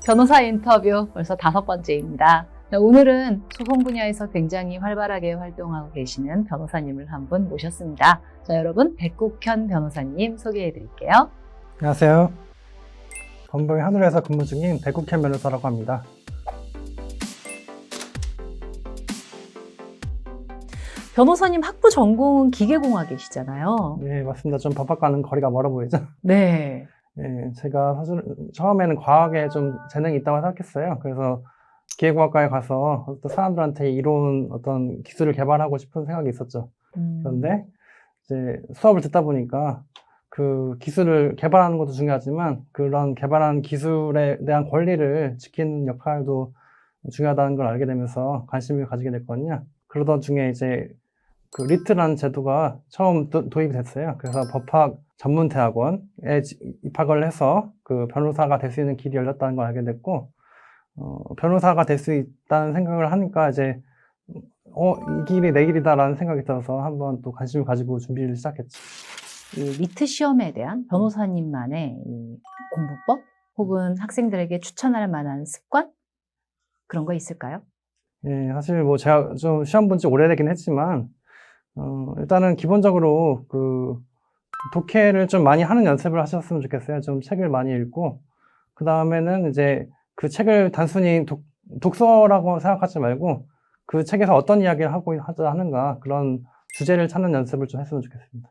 변호사 인터뷰 벌써 5번째입니다. 오늘은 소송 분야에서 굉장히 활발하게 활동하고 계시는 변호사님을 한 분 모셨습니다. 자, 여러분, 백국현 변호사님 소개해 드릴게요. 안녕하세요. 법무부의 한울에서 근무 중인 백국현 변호사라고 합니다. 변호사님 학부 전공은 기계공학이시잖아요. 네, 맞습니다. 좀 법학과는 거리가 멀어 보이죠? 네. 네, 제가 사실 처음에는 과학에 좀 재능이 있다고 생각했어요. 그래서 기계공학과에 가서 어떤 사람들한테 이로운 어떤 기술을 개발하고 싶은 생각이 있었죠. 그런데 이제 수업을 듣다 보니까 그 기술을 개발하는 것도 중요하지만 그런 개발한 기술에 대한 권리를 지키는 역할도 중요하다는 걸 알게 되면서 관심을 가지게 됐거든요. 그러던 중에 이제 그 리트라는 제도가 처음 도입이 됐어요. 그래서 법학 전문대학원에 입학을 해서 그 변호사가 될 수 있는 길이 열렸다는 걸 알게 됐고, 변호사가 될 수 있다는 생각을 하니까 이제 이 길이 내 길이다라는 생각이 들어서 한번 또 관심을 가지고 준비를 시작했죠. 이 리트 시험에 대한 변호사님만의 이 공부법 혹은 학생들에게 추천할 만한 습관? 그런 거 있을까요? 예, 사실 뭐 제가 좀 시험 본 지 오래되긴 했지만, 일단은 기본적으로 그 독해를 좀 많이 하는 연습을 하셨으면 좋겠어요. 좀 책을 많이 읽고, 그 다음에는 이제 그 책을 단순히 독서라고 생각하지 말고, 그 책에서 어떤 이야기를 하는가, 그런 주제를 찾는 연습을 좀 했으면 좋겠습니다.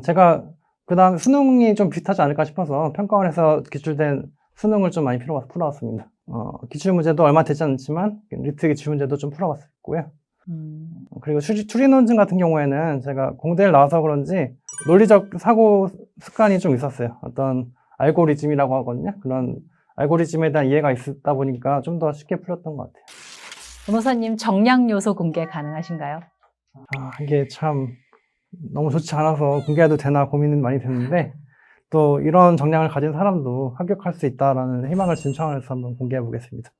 제가 그 다음 수능이 좀 비슷하지 않을까 싶어서 평가원에서 기출된 수능을 좀 많이 풀어왔습니다. 기출문제도 얼마 되지 않지만, 리트 기출문제도 좀 풀어봤고요. 그리고 추리 논증 같은 경우에는 제가 공대를 나와서 그런지 논리적 사고 습관이 좀 있었어요. 어떤 알고리즘이라고 하거든요. 그런 알고리즘에 대한 이해가 있다 보니까 좀 더 쉽게 풀렸던 것 같아요. 변호사님 정량 요소 공개 가능하신가요? 이게 참 너무 좋지 않아서 공개해도 되나 고민은 많이 됐는데 또 이런 정량을 가진 사람도 합격할 수 있다라는 희망을 준 차원에서 한번 공개해 보겠습니다.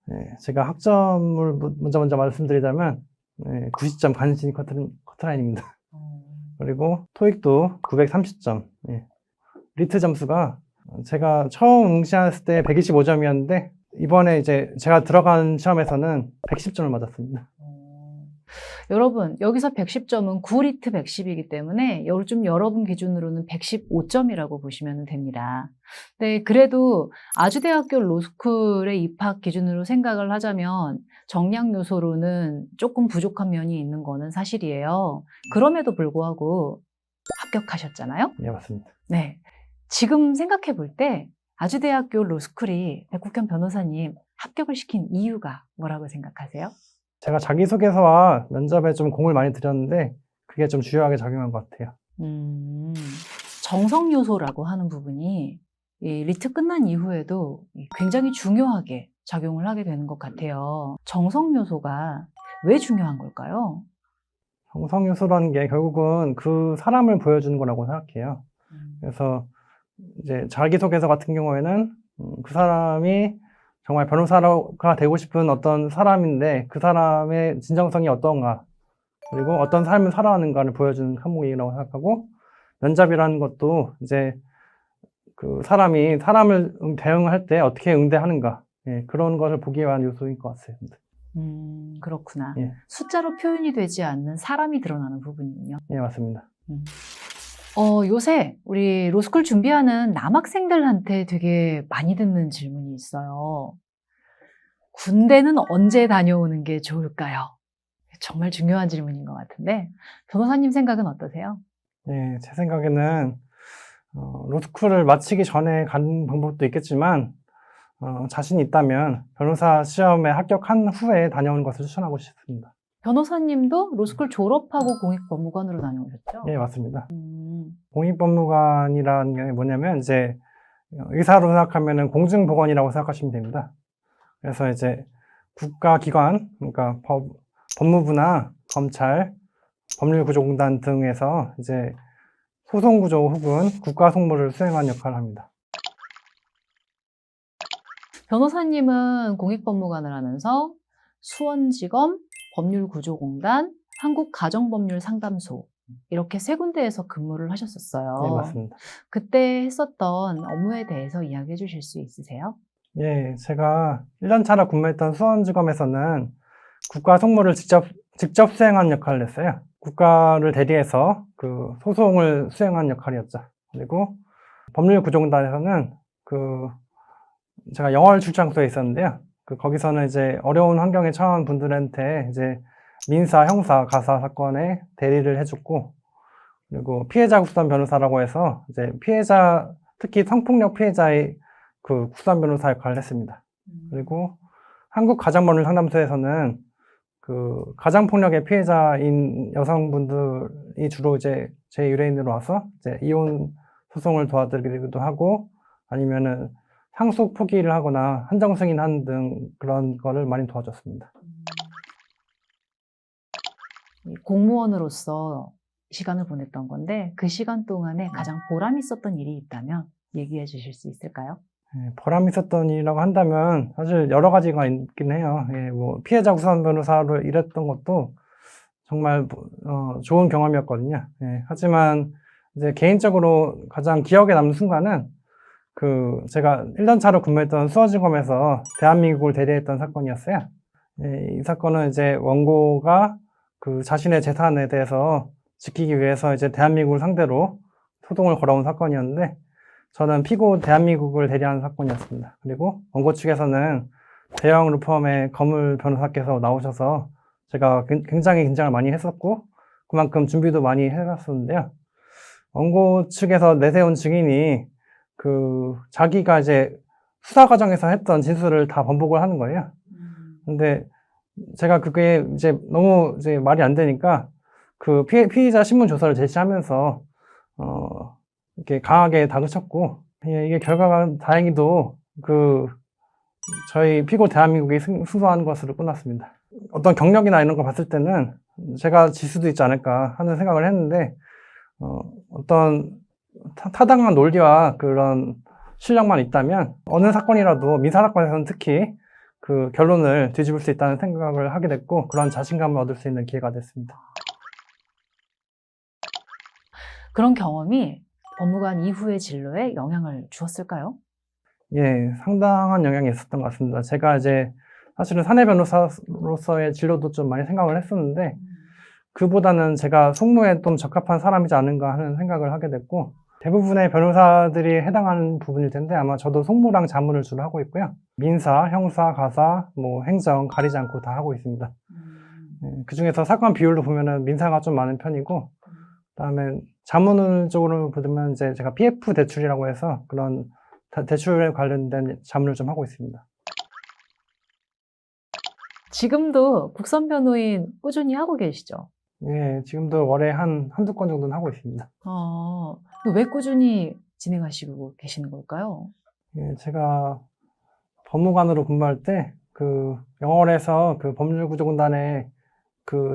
네, 제가 학점을 먼저 말씀드리자면 90점 간신히 커트라인입니다. 그리고 토익도 930점. 리트 점수가 제가 처음 응시했을 때 125점이었는데 이번에 이제 제가 들어간 시험에서는 110점을 맞았습니다. 여러분, 여기서 110점은 9리트 110이기 때문에 요즘 여러분 기준으로는 115점이라고 보시면 됩니다. 네, 그래도 아주대학교 로스쿨의 입학 기준으로 생각을 하자면 정량 요소로는 조금 부족한 면이 있는 거는 사실이에요. 그럼에도 불구하고 합격하셨잖아요? 네, 맞습니다. 네. 지금 생각해 볼 때 아주대학교 로스쿨이 백국현 변호사님 합격을 시킨 이유가 뭐라고 생각하세요? 제가 자기소개서와 면접에 좀 공을 많이 들였는데 그게 좀 주요하게 작용한 것 같아요. 정성 요소라고 하는 부분이 이 리트 끝난 이후에도 굉장히 중요하게 작용을 하게 되는 것 같아요. 정성 요소가 왜 중요한 걸까요? 정성 요소라는 게 결국은 그 사람을 보여주는 거라고 생각해요. 그래서 이제 자기소개서 같은 경우에는 그 사람이 정말 변호사가 되고 싶은 어떤 사람인데 그 사람의 진정성이 어떤가 그리고 어떤 삶을 살아가는가를 보여주는 항목이라고 생각하고 면접이라는 것도 이제 그 사람이 사람을 대응할 때 어떻게 응대하는가 그런 것을 보기 위한 요소인 것 같습니다. 그렇구나. 예. 숫자로 표현이 되지 않는 사람이 드러나는 부분이군요. 예, 맞습니다. 요새 우리 로스쿨 준비하는 남학생들한테 되게 많이 듣는 질문이 있어요. 군대는 언제 다녀오는 게 좋을까요? 정말 중요한 질문인 것 같은데 변호사님 생각은 어떠세요? 예, 제 생각에는 로스쿨을 마치기 전에 가는 방법도 있겠지만 자신이 있다면 변호사 시험에 합격한 후에 다녀오는 것을 추천하고 싶습니다. 변호사님도 로스쿨 졸업하고 공익법무관으로 다녀오셨죠? 예, 맞습니다. 공익법무관이라는 게 뭐냐면 이제 의사로 생각하면은 공중보건이라고 생각하시면 됩니다. 그래서 이제 국가기관, 그러니까 법무부나 검찰, 법률구조공단 등에서 이제 소송구조 혹은 국가송무를 수행하는 역할을 합니다. 변호사님은 공익법무관을 하면서 수원지검, 법률구조공단, 한국가정법률상담소 이렇게 세 군데에서 근무를 네, 하셨었어요. 맞습니다. 그때 했었던 업무에 대해서 이야기해 주실 수 있으세요? 예, 제가 1년 차로 근무했던 수원지검에서는 국가 송무를 직접 수행한 역할을 했어요. 국가를 대리해서 그 소송을 수행한 역할이었죠. 그리고 법률구조공단에서는 그 제가 영월 출장소에 있었는데요. 거기서는 이제 어려운 환경에 처한 분들한테 이제 민사, 형사, 가사 사건에 대리를 해줬고, 그리고 피해자 국선 변호사라고 해서 이제 피해자, 특히 성폭력 피해자의 그 국선 변호사 역할을 했습니다. 그리고 한국가정법률상담소에서는 그 가장폭력의 피해자인 여성분들이 주로 이제 제 의뢰인으로 와서 이제 이혼 소송을 도와드리기도 하고, 아니면은 상속 포기를 하거나 한정 승인하는 등 그런 거를 많이 도와줬습니다. 이 공무원으로서 시간을 보냈던 건데 그 시간 동안에 가장 보람 있었던 일이 있다면 얘기해 주실 수 있을까요? 예, 보람 있었던 일이라고 한다면 사실 여러 가지가 있긴 해요. 예, 뭐 피해자 구선 변호사로 일했던 것도 정말 좋은 경험이었거든요. 예, 하지만 이제 개인적으로 가장 기억에 남는 순간은 제가 1년 차로 근무했던 수원지검에서 대한민국을 대리했던 사건이었어요. 예, 이 사건은 이제 원고가 그 자신의 재산에 대해서 지키기 위해서 이제 대한민국을 상대로 소송을 걸어온 사건이었는데, 저는 피고 대한민국을 대리하는 사건이었습니다. 그리고 원고 측에서는 대형 루펌의 거물 변호사께서 나오셔서 제가 굉장히 긴장을 많이 했었고, 그만큼 준비도 많이 해놨었는데요. 원고 측에서 내세운 증인이 자기가 이제 수사 과정에서 했던 진술을 다 번복을 하는 거예요. 근데 제가 그게 이제 너무 이제 말이 안 되니까 피의자 신문 조서를 제시하면서 이렇게 강하게 다그쳤고, 예, 이게 결과가 다행히도 저희 피고 대한민국이 승소한 것으로 끝났습니다. 어떤 경력이나 이런 거 봤을 때는 제가 질 수도 있지 않을까 하는 생각을 했는데, 어떤 타당한 논리와 그런 실력만 있다면 어느 사건이라도 민사 사건에서는 특히 그 결론을 뒤집을 수 있다는 생각을 하게 됐고, 그런 자신감을 얻을 수 있는 기회가 됐습니다. 그런 경험이 법무관 이후의 진로에 영향을 주었을까요? 예, 상당한 영향이 있었던 것 같습니다. 제가 이제 사실은 사내 변호사로서의 진로도 좀 많이 생각을 했었는데, 그보다는 제가 송무에 좀 적합한 사람이지 않은가 하는 생각을 하게 됐고, 대부분의 변호사들이 해당하는 부분일 텐데 아마 저도 송무랑 자문을 주로 하고 있고요. 민사, 형사, 가사, 뭐 행정 가리지 않고 다 하고 있습니다. 그 중에서 사건 비율로 보면은 민사가 좀 많은 편이고, 그다음에 자문 쪽으로 보면 이제 제가 PF 대출이라고 해서 그런 대출에 관련된 자문을 좀 하고 있습니다. 지금도 국선 변호인 꾸준히 하고 계시죠? 예, 지금도 월에 한두 건 정도는 하고 있습니다. 왜 꾸준히 진행하시고 계시는 걸까요? 예, 제가 법무관으로 근무할 때 영월에서 법률구조공단에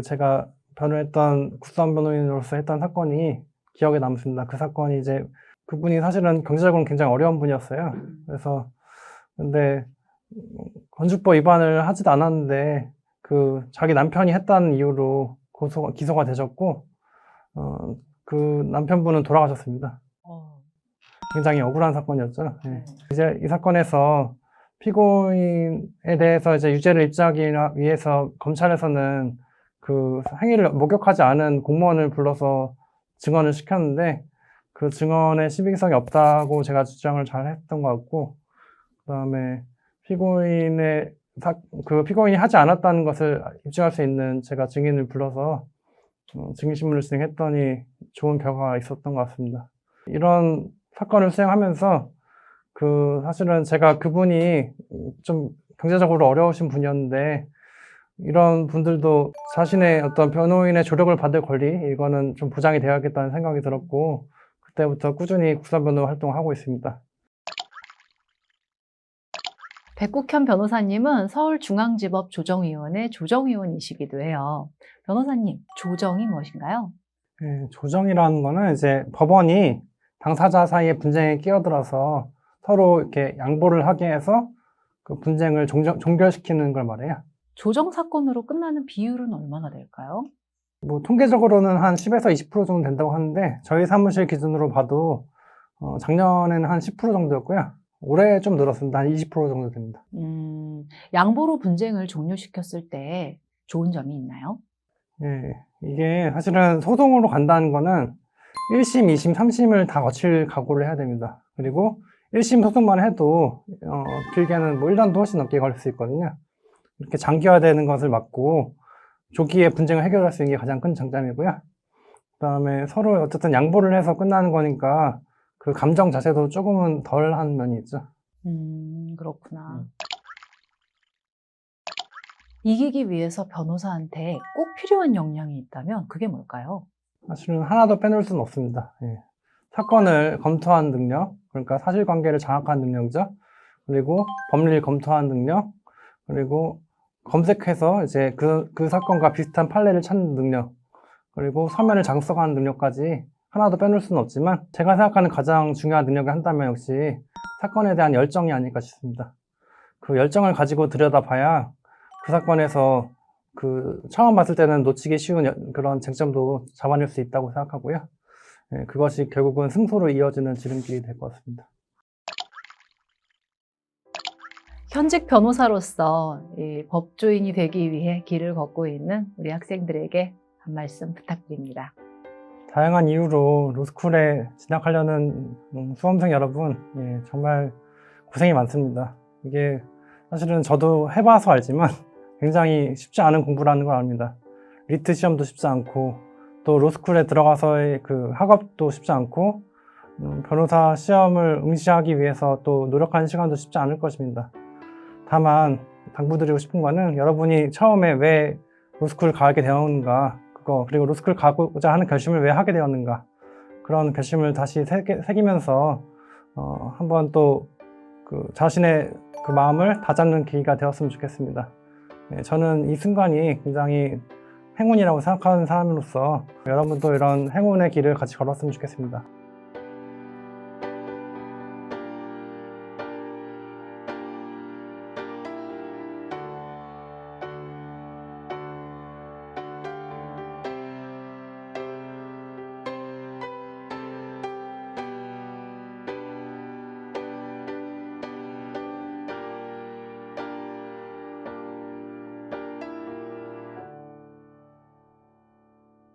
제가 변호했던 국선 변호인으로서 했던 사건이 기억에 남습니다. 그 사건이 이제 그분이 사실은 경제적으로 굉장히 어려운 분이었어요. 그래서 근데 건축법 위반을 하지도 않았는데 자기 남편이 했다는 이유로 기소가 되셨고, 그 남편분은 돌아가셨습니다. 굉장히 억울한 사건이었죠. 예. 이제 이 사건에서 피고인에 대해서 이제 유죄를 입증하기 위해서 검찰에서는 그 행위를 목격하지 않은 공무원을 불러서 증언을 시켰는데, 그 증언에 신빙성이 없다고 제가 주장을 잘 했던 것 같고, 그다음에 피고인이 하지 않았다는 것을 입증할 수 있는 제가 증인을 불러서 증인신문을 진행했더니 좋은 결과가 있었던 것 같습니다. 이런 사건을 수행하면서 사실은 제가 그분이 좀 경제적으로 어려우신 분이었는데, 이런 분들도 자신의 어떤 변호인의 조력을 받을 권리, 이거는 좀 보장이 되어야겠다는 생각이 들었고, 그때부터 꾸준히 국선 변호 활동을 하고 있습니다. 백국현 변호사님은 서울중앙지법 조정위원회 조정위원이시기도 해요. 변호사님, 조정이 무엇인가요? 예, 조정이라는 거는 이제 법원이 당사자 사이에 분쟁에 끼어들어서 서로 이렇게 양보를 하게 해서 그 분쟁을 종결시키는 걸 말해요. 조정 사건으로 끝나는 비율은 얼마나 될까요? 뭐 통계적으로는 한 10에서 20% 정도 된다고 하는데 저희 사무실 기준으로 봐도 작년에는 한 10% 정도였고요. 올해 좀 늘었습니다. 한 20% 정도 됩니다. 양보로 분쟁을 종료시켰을 때 좋은 점이 있나요? 예, 이게 사실은 소송으로 간다는 거는 1심, 2심, 3심을 다 거칠 각오를 해야 됩니다. 그리고 1심 소송만 해도 길게는 뭐 1년도 훨씬 넘게 걸릴 수 있거든요. 이렇게 장기화되는 것을 막고 조기에 분쟁을 해결할 수 있는 게 가장 큰 장점이고요. 그다음에 서로 어쨌든 양보를 해서 끝나는 거니까 그 감정 자체도 조금은 덜한 면이 있죠. 그렇구나. 이기기 위해서 변호사한테 꼭 필요한 역량이 있다면 그게 뭘까요? 사실은 하나도 빼놓을 수는 없습니다. 예. 사건을 검토한 능력, 그러니까 사실관계를 장악한 능력이죠. 그리고 법리를 검토한 능력, 그리고 검색해서 이제 그 사건과 비슷한 판례를 찾는 능력, 그리고 서면을 작성하는 능력까지 하나도 빼놓을 수는 없지만 제가 생각하는 가장 중요한 능력을 한다면 역시 사건에 대한 열정이 아닐까 싶습니다. 그 열정을 가지고 들여다봐야 그 사건에서 그 처음 봤을 때는 놓치기 쉬운 그런 쟁점도 잡아낼 수 있다고 생각하고요. 예, 그것이 결국은 승소로 이어지는 지름길이 될 것 같습니다. 현직 변호사로서 이 법조인이 되기 위해 길을 걷고 있는 우리 학생들에게 한 말씀 부탁드립니다. 다양한 이유로 로스쿨에 진학하려는 수험생 여러분, 예, 정말 고생이 많습니다. 이게 사실은 저도 해봐서 알지만 굉장히 쉽지 않은 공부라는 걸 압니다. 리트 시험도 쉽지 않고 또 로스쿨에 들어가서의 그 학업도 쉽지 않고 변호사 시험을 응시하기 위해서 또 노력하는 시간도 쉽지 않을 것입니다. 다만 당부드리고 싶은 거는 여러분이 처음에 왜 로스쿨을 가게 되었는가 그리고 로스쿨 가고자 하는 결심을 왜 하게 되었는가 그런 결심을 다시 새기면서 한번 또 그 자신의 그 마음을 다잡는 계기가 되었으면 좋겠습니다. 네, 저는 이 순간이 굉장히 행운이라고 생각하는 사람으로서 여러분도 이런 행운의 길을 같이 걸었으면 좋겠습니다.